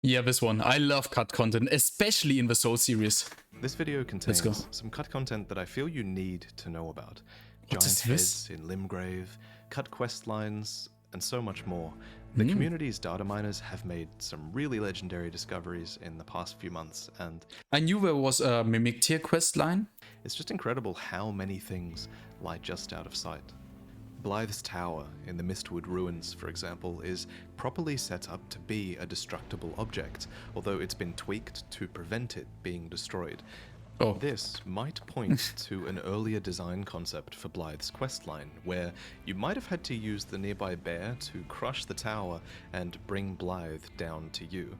Yeah, this one. I love cut content, especially in the Soul series. This video contains some cut content that I feel you need to know about. Giant heads in Limgrave, cut quest lines, and so much more. The community's data miners have made some really legendary discoveries in the past few months, and I knew there was a Mimic tier quest line. It's just incredible how many things lie just out of sight. Blythe's tower in the Mistwood ruins, for example, is properly set up to be a destructible object, although it's been tweaked to prevent it being destroyed. Oh. This might point to an earlier design concept for Blythe's questline, where you might have had to use the nearby bear to crush the tower and bring Blythe down to you.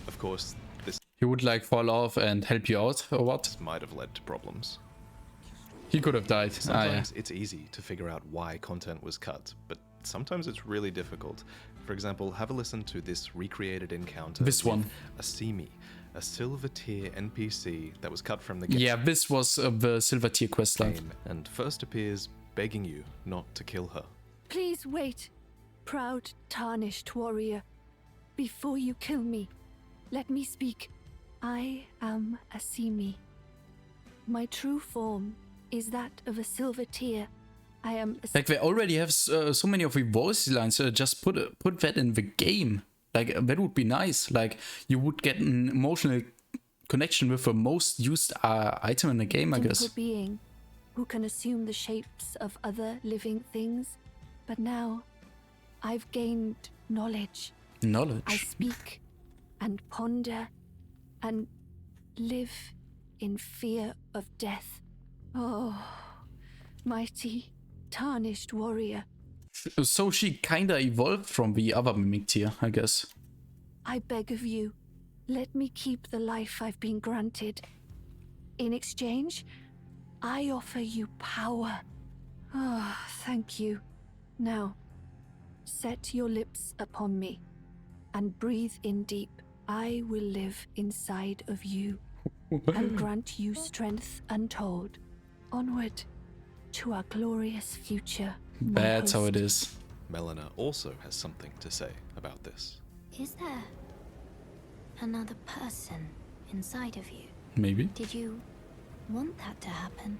Of course, this He would like fall off and help you out, or what? might have led to problems. He could have died. Sometimes it's easy to figure out why content was cut, but sometimes it's really difficult. For example, have a listen to this recreated encounter This with one. Asimi, a silver tier NPC that was cut from the game. Yeah, this was the silver tier quest line. And first appears begging you not to kill her. Please wait, proud, tarnished warrior. Before you kill me, let me speak. I am Asimi. My true form is that of a silver tier. I am Like, they already have so many of the voice lines, just put that in the game. Like, that would be nice. Like, you would get an emotional connection with the most used item in the game, I guess. simple being who can assume the shapes of other living things. But now, I've gained knowledge. I Knowledge. speak and ponder and live in fear of death. Oh, mighty, tarnished warrior. So she kinda evolved from the other Mimic tier, I guess. I beg of you, let me keep the life I've been granted. In exchange, I offer you power. Ah, thank you. Now, set your lips upon me and breathe in deep. I will live inside of you and grant you strength untold. Onward to our glorious future. my That's how host. it is. Melina also has something to say about this. Is there another person inside of you? Maybe. Did you want that to happen?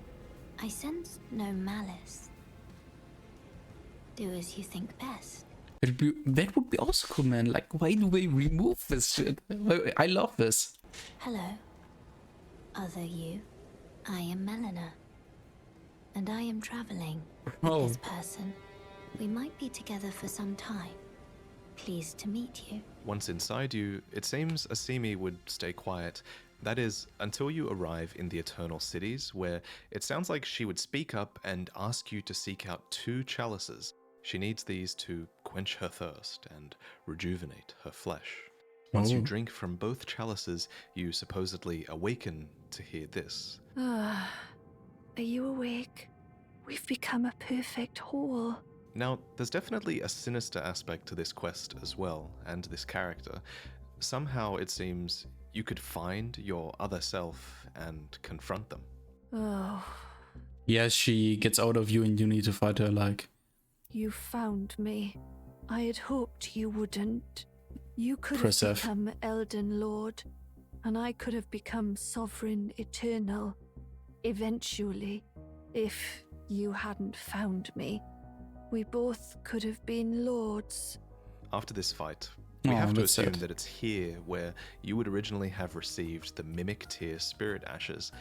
I sense no malice. Do as you think best. That would be also cool, man. Like, why do they remove this shit? I love this. Hello, other you. I am Melina, and I am traveling with Oh. this person. We might be together for some time. Pleased to meet you. Once inside you, it seems Asimi would stay quiet. That is, until you arrive in the Eternal Cities, where it sounds like she would speak up and ask you to seek out 2 chalices. She needs these to quench her thirst and rejuvenate her flesh. Once you Oh. drink from both chalices, you supposedly awaken to hear this. Ah, are you awake? We've become a perfect whole. Now, there's definitely a sinister aspect to this quest as well, and this character. Somehow it seems you could find your other self and confront them. Oh, Yeah, she gets out of you and you need to fight her, like. you found me. I had hoped you wouldn't. You could Impressive. have become Elden Lord, and I could have become Sovereign Eternal. Eventually, if you hadn't found me. We both could have been lords. After this fight, we Oh, have to that's assume sad. that it's here where you would originally have received the Mimic tier Spirit Ashes.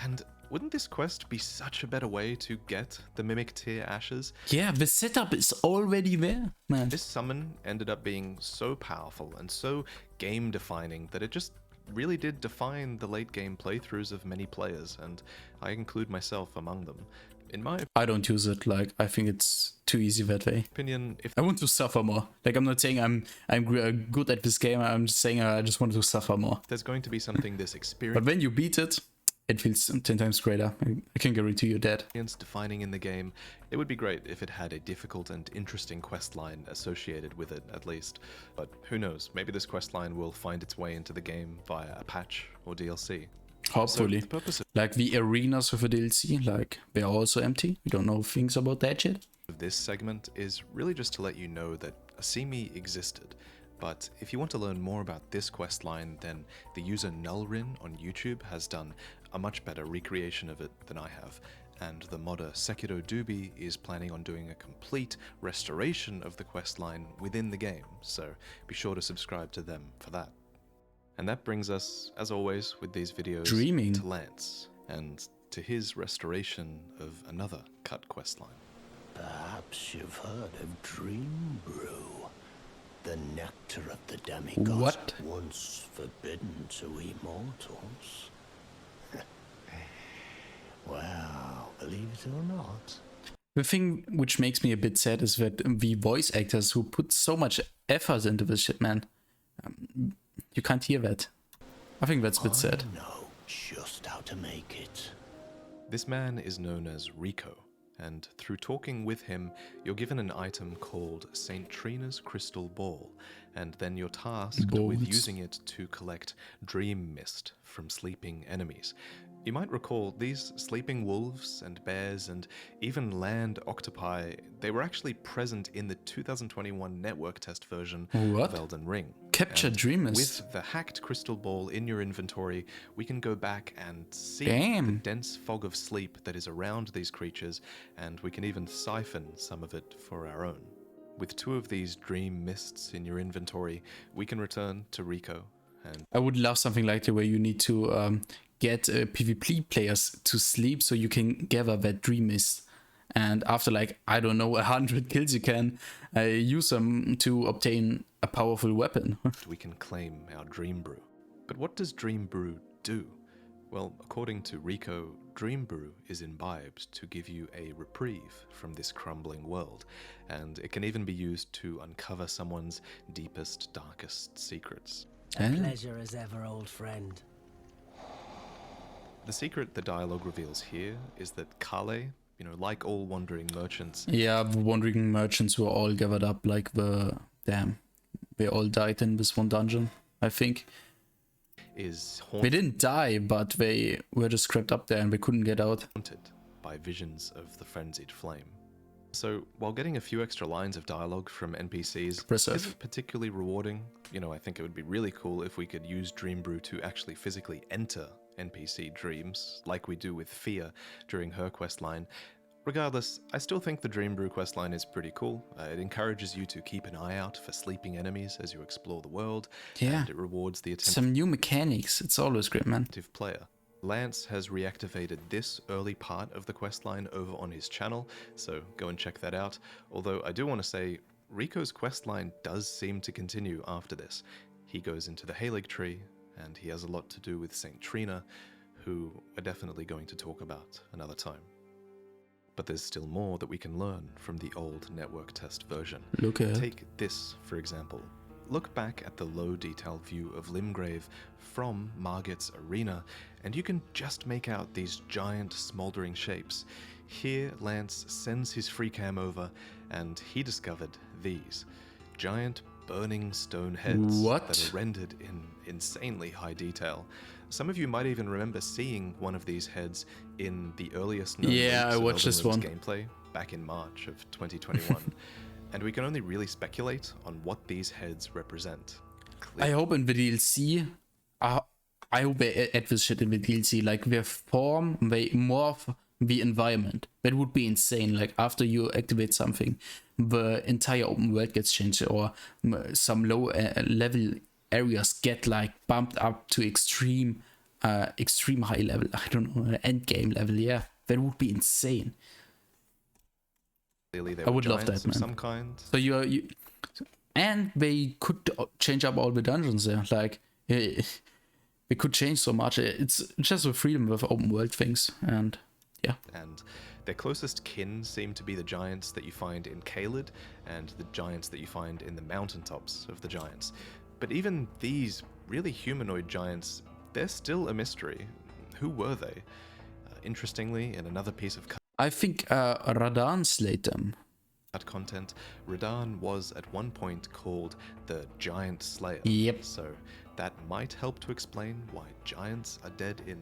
And wouldn't this quest be such a better way to get the Mimic tier Ashes? Yeah, the setup is already there, man. This summon ended up being so powerful and so game-defining that it just really did define the late-game playthroughs of many players, and I include myself among them. In my I don't use it, like, I think it's too easy that way. opinion, if I want to suffer more. Like, I'm not saying I'm good at this game, I'm just saying I just want to suffer more. there's going to be something this But when you beat it, it feels 10 times greater. I can guarantee you that. experience defining in the game, it would be great if it had a difficult and interesting quest line associated with it, at least. But who knows, maybe this quest line will find its way into the game via a patch or DLC. Hopefully. So the purpose Like, the arenas with the DLC, like, they're also empty. We don't know things about that yet. of this segment is really just to let you know that Asimi existed, But if you want to learn more about this questline, then the user Nullrin on YouTube has done a much better recreation of it than I have, and the modder Sekiro Doobie is planning on doing a complete restoration of the questline within the game, so be sure to subscribe to them for that. And that brings us, as always with these videos, to Lance, and to his restoration of another cut questline. Perhaps you've heard of Dream Brew, the nectar of the demigods, What? once forbidden to immortals. Well, believe it or not. The thing which makes me a bit sad is that the voice actors who put so much effort into this shit, man, you can't hear that. I think that's a bit sad. I know just how to make it. This man is known as Rico, and through talking with him, you're given an item called St. Trina's Crystal Ball, and then you're tasked with using it to collect dream mist from sleeping enemies. You might recall these sleeping wolves and bears and even land octopi, they were actually present in the 2021 network test version of Elden Ring. Capture dream mist. With the hacked crystal ball in your inventory, we can go back and see the dense fog of sleep that is around these creatures, and we can even siphon some of it for our own. With 2 of these dream mists in your inventory, we can return to Rico. And I would love something like that where you need to get PvP players to sleep so you can gather that dream mist. And after, like, I don't know, 100 kills, you can use them to obtain a powerful weapon. we can claim our Dream Brew. But what does Dream Brew do? Well, according to Rico, Dream Brew is imbibed to give you a reprieve from this crumbling world, and it can even be used to uncover someone's deepest, darkest secrets. A pleasure as ever, old friend. The secret the dialogue reveals here is that Kale, like all wandering merchants... Yeah, the wandering merchants were all gathered up like the... Damn. They all died in this one dungeon, I think. They didn't die, but they were just trapped up there and they couldn't get out. Haunted by visions of the frenzied flame. So, while getting a few extra lines of dialogue from NPCs isn't particularly rewarding, I think it would be really cool if we could use Dream Brew to actually physically enter NPC dreams, like we do with Fia during her questline. Regardless, I still think the Dream Brew questline is pretty cool. It encourages you to keep an eye out for sleeping enemies as you explore the world, and it rewards the attentive some new mechanics. It's always great, man. Player. Lance has reactivated this early part of the questline over on his channel, so go and check that out. Although I do want to say, Rico's questline does seem to continue after this. He goes into the Halig tree, and he has a lot to do with St. Trina, who we're definitely going to talk about another time. But there's still more that we can learn from the old network test version. Take this, for example. Look back at the low detail view of Limgrave from Margit's arena, and you can just make out these giant smoldering shapes. Here, Lance sends his free cam over, and he discovered these giant burning stone heads that are rendered in insanely high detail. Some of you might even remember seeing one of these heads in the earliest known I watched this one gameplay back in March of 2021. And we can only really speculate on what these heads represent. I hope in the DLC, I hope they add this shit in the DLC, like they form, they morph the environment. That would be insane. Like after you activate something, the entire open world gets changed, or some low level areas get like bumped up to extreme high level. I don't know, end game level. Yeah, that would be insane. I would love that, man. Some kind. So you and they could change up all the dungeons there. Like they could change so much. It's just the freedom of open world things, and yeah. And their closest kin seem to be the giants that you find in Caelid and the giants that you find in the mountaintops of the giants. But even these really humanoid giants, they're still a mystery. Who were they? Interestingly, in another piece of I think Radahn slayed them. That content, Radahn was at one point called the Giant Slayer. Yep. So that might help to explain why giants are dead in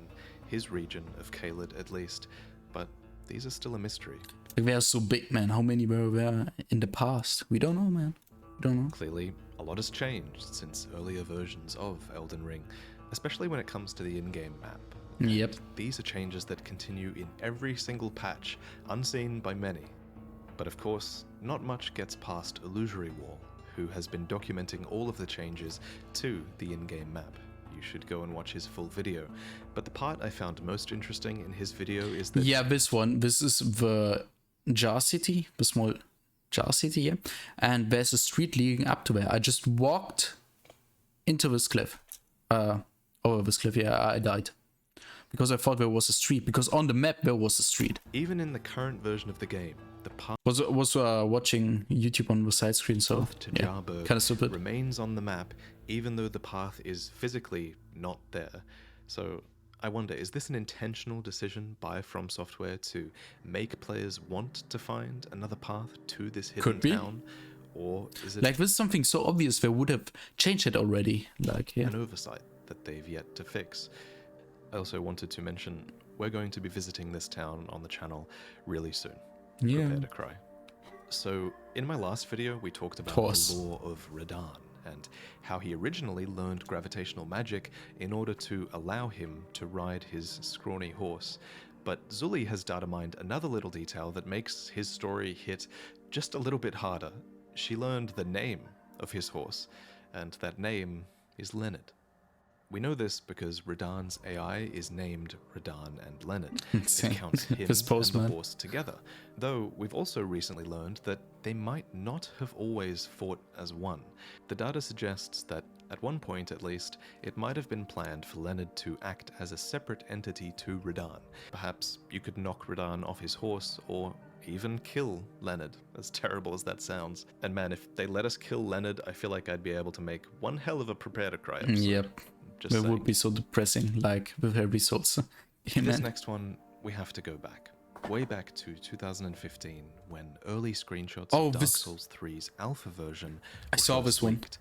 his region of Caelid at least. But these are still a mystery. They are so big, man. How many were there in the past? We don't know, man. We don't know. Clearly, A lot has changed since earlier versions of Elden Ring, especially when it comes to the in-game map. Yep. These are changes that continue in every single patch, unseen by many. But of course, not much gets past Illusory Wall, who has been documenting all of the changes to the in-game map. You should go and watch his full video. But the part I found most interesting in his video is that... Yeah, this one. This is the Jar City, the small Jar City, yeah. And there's a street leading up to there. I just walked into this cliff. Over this cliff, yeah, I died. Because I thought there was a street. Because on the map there was a street. Even in the current version of the game, the path Was watching YouTube on the side screen, so to yeah, Jarburg kind of stupid. remains on the map, even though the path is physically not there. So I wonder, is this an intentional decision by From Software to make players want to find another path to this hidden Could be. town? Or is it Like, this is something so obvious, they would have changed it already. Like, yeah. an oversight that they've yet to fix? I also wanted to mention, we're going to be visiting this town on the channel really soon. Yeah. Prepare to cry. So, in my last video, we talked about Course. the lore of Radahn and how he originally learned gravitational magic in order to allow him to ride his scrawny horse. But Zully has data mined another little detail that makes his story hit just a little bit harder. She learned the name of his horse, and that name is Leonard. We know this because Radahn's AI is named Radahn and Leonard. Insane. It counts him This and postman. the horse together. Though we've also recently learned that they might not have always fought as one. The data suggests that at one point at least, it might have been planned for Leonard to act as a separate entity to Radahn. Perhaps you could knock Radahn off his horse or even kill Leonard, as terrible as that sounds. And man, if they let us kill Leonard, I feel like I'd be able to make one hell of a Prepare to Cry episode. Yep. Just It saying. would be so depressing, like, with heavy souls. For this Amen. next one, we have to go back. Way back to 2015, when early screenshots Oh, of Dark this- Souls 3's alpha version I were saw first this one. leaked.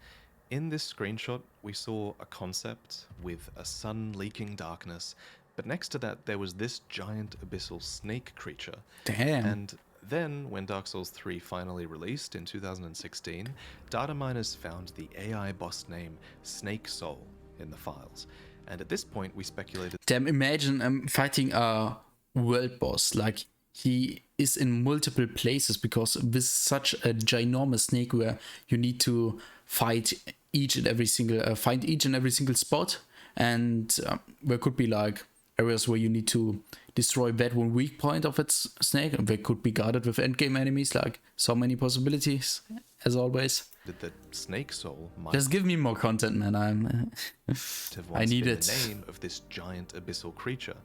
In this screenshot, we saw a concept with a sun leaking darkness, but next to that there was this giant abyssal snake creature. Damn. And then, when Dark Souls 3 finally released in 2016, data miners found the AI boss name Snake Soul in the files. And at this point, we speculated Damn, imagine fighting a world boss. Like, he is in multiple places because with such a ginormous snake where you need to fight find each and every single spot. And there could be like areas where you need to destroy that one weak point of its snake. And they could be guarded with endgame enemies. Like, so many possibilities, as always. that Snake Soul might Just give me more content, man. have I once need been it. the name of this giant abyssal creature.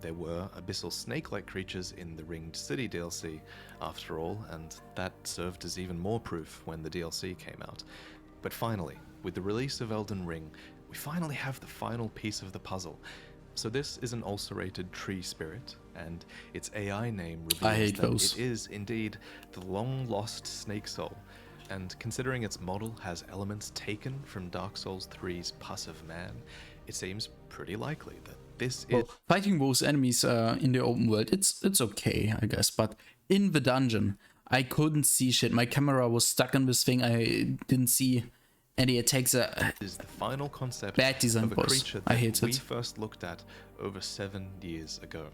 There were abyssal snake-like creatures in the Ringed City DLC, after all, and that served as even more proof when the DLC came out. But finally, with the release of Elden Ring, we finally have the final piece of the puzzle. So this is an ulcerated tree spirit, and its AI name reveals hate that those. it is indeed the long-lost Snake Soul. And considering its model has elements taken from Dark Souls 3's Pus of Man, it seems pretty likely that this Well, is... fighting those enemies in the open world, it's okay, I guess. But in the dungeon, I couldn't see shit. My camera was stuck on this thing. I didn't see any attacks. is the final concept Bad design, of a boss. creature I that hate we it. first looked at over 7 years ago.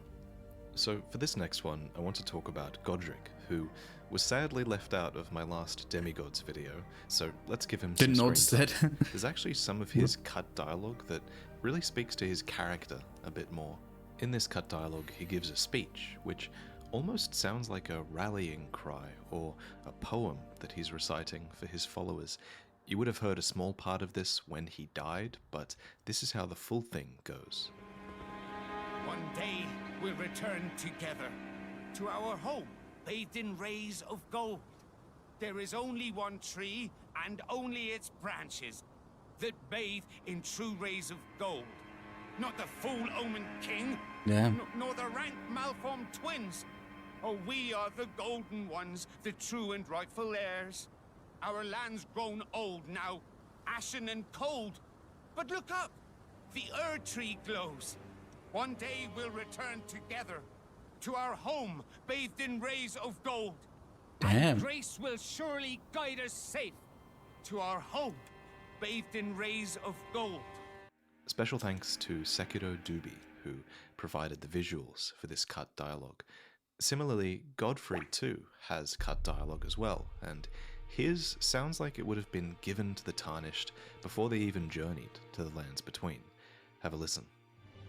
So for this next one, I want to talk about Godric, who was sadly left out of my last Demigods video, so let's give him Didn't some notice screen that. time. There's actually some of his cut dialogue that really speaks to his character a bit more. In this cut dialogue, he gives a speech, which almost sounds like a rallying cry or a poem that he's reciting for his followers. You would have heard a small part of this when he died, but this is how the full thing goes. One day we'll return together to our home, bathed in rays of gold. There is only one tree and only its branches that bathe in true rays of gold. Not the fool Omen King, Yeah. nor the rank malformed twins. Oh, we are the golden ones, the true and rightful heirs. Our land's grown old now, ashen and cold. But look up, the Ur tree glows. One day we'll return together to our home, bathed in rays of gold. Damn. Grace will surely guide us safe to our home, bathed in rays of gold. Special thanks to Sekiro Dubi, who provided the visuals for this cut dialogue. Similarly, Godfrey too has cut dialogue as well, and his sounds like it would have been given to the Tarnished before they even journeyed to the lands between. Have a listen.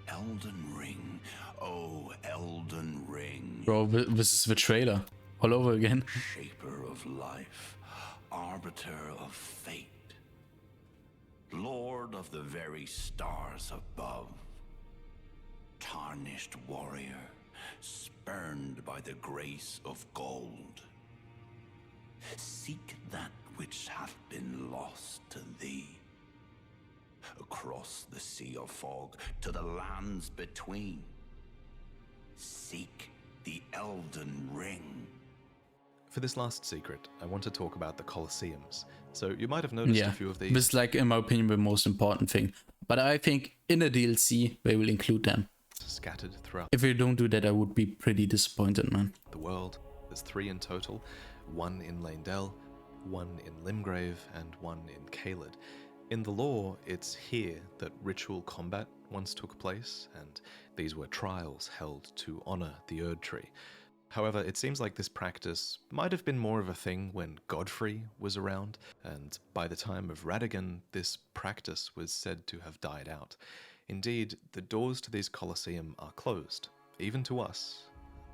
Elden Ring, oh Elden Ring. Bro, this is the trailer all over again. Shaper of life, arbiter of fate, lord of the very stars above, tarnished warrior, spurned by the grace of gold. Seek that which hath been lost to thee. Across the sea of fog to the lands between. Seek the Elden Ring. For this last secret, I want to talk about the Colosseums. So you might have noticed a few of these. This is, like, in my opinion, the most important thing. But I think in a DLC, they will include them. Scattered throughout If they don't do that, I would be pretty disappointed, man. the world. There's 3 in total, 1 in Leyndell, 1 in Limgrave, and 1 in Caelid. In the lore, it's here that ritual combat once took place, and these were trials held to honor the Erd Tree. However, it seems like this practice might have been more of a thing when Godfrey was around, and by the time of Radagon, this practice was said to have died out. Indeed, the doors to these Colosseum are closed, even to us.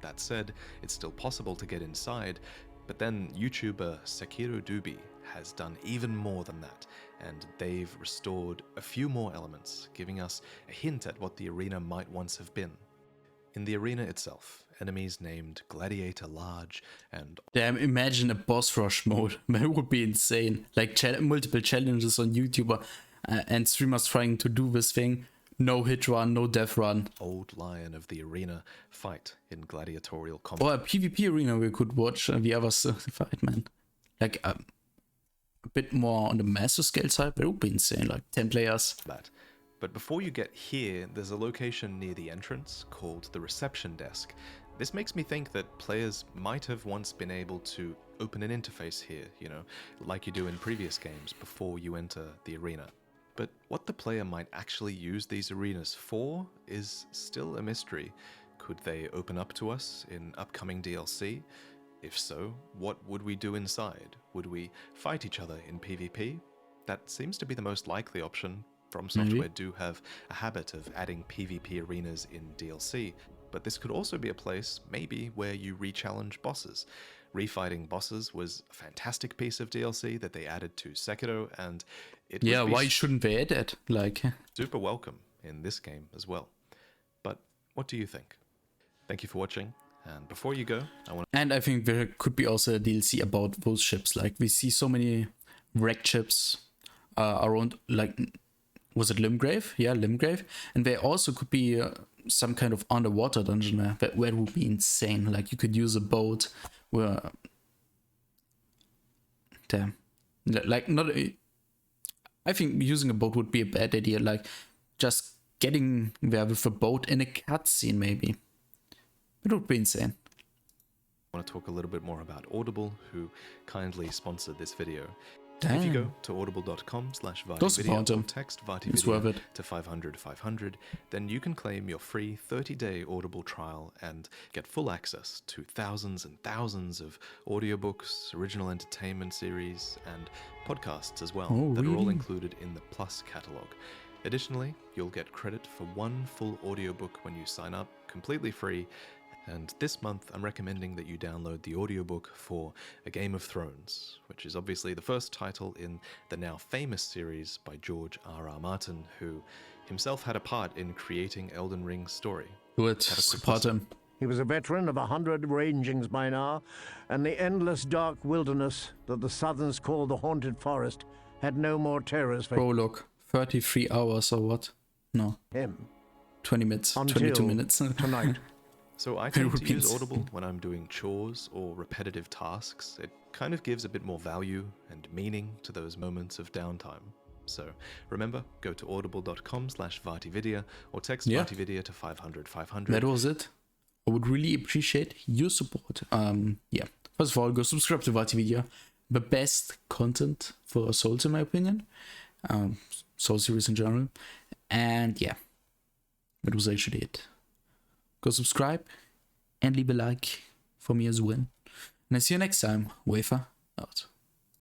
That said, it's still possible to get inside, but then YouTuber Sekiro Dubi has done even more than that, and they've restored a few more elements, giving us a hint at what the arena might once have been. In the arena itself, enemies named Gladiator Large and... Damn, imagine a boss rush mode. That would be insane. Like multiple challenges on YouTube and streamers trying to do this thing. No hit run, no death run. Old Lion of the arena fight in gladiatorial combat. Or a PvP arena we could watch the others fight, man. Like a bit more on the massive scale side, but it would be insane. Like 10 players. But before you get here, there's a location near the entrance called the reception desk. This makes me think that players might have once been able to open an interface here, you know, like you do in previous games before you enter the arena. But what the player might actually use these arenas for is still a mystery. Could they open up to us in upcoming DLC? If so, what would we do inside? Would we fight each other in PvP? That seems to be the most likely option. From Software do have a habit of adding PvP arenas in DLC, but this could also be a place, maybe, where you re-challenge bosses. Refighting bosses was a fantastic piece of DLC that they added to Sekiro, and it would be why shouldn't they add that? Like, super welcome in this game as well. But what do you think? Thank you for watching, and before you go, And I think there could be also a DLC about those ships. Like, we see so many wrecked ships around, like, was it Limgrave? Yeah, Limgrave. And there also could be some kind of underwater dungeon where it would be insane. Like, you could use a boat where... Damn. Like, not... I think using a boat would be a bad idea. Like, just getting there with a boat in a cutscene, maybe. It would be insane. I want to talk a little bit more about Audible, who kindly sponsored this video. Damn. If you go to audible.com/VaatiVidya Go support them. or text It's worth VaatiVidya it. to 500, then you can claim your free 30-day Audible trial and get full access to thousands and thousands of audiobooks, original entertainment series, and podcasts as well that are all included in the Plus catalog. Additionally, you'll get credit for 1 full audiobook when you sign up, completely free. And this month, I'm recommending that you download the audiobook for A Game of Thrones, which is obviously the first title in the now famous series by George R.R. Martin, who himself had a part in creating Elden Ring's story. Do it. Support him. He was a veteran of 100 rangings by now, and the endless dark wilderness that the Southerns call the Haunted Forest had no more terrors for Prologue. 33 hours or what? No. him. 20 minutes. Until 22 minutes. tonight. So I tend to use Audible when I'm doing chores or repetitive tasks. It kind of gives a bit more value and meaning to those moments of downtime. So remember, go to audible.com/VaatiVidya or text VaatiVidya to 500. That was it. I would really appreciate your support. Yeah. First of all, go subscribe to VaatiVidya. the best content for Souls in my opinion. Soul series in general. And yeah, that was actually it. Go subscribe and leave a like for me as well. And I see you next time. Wafer out.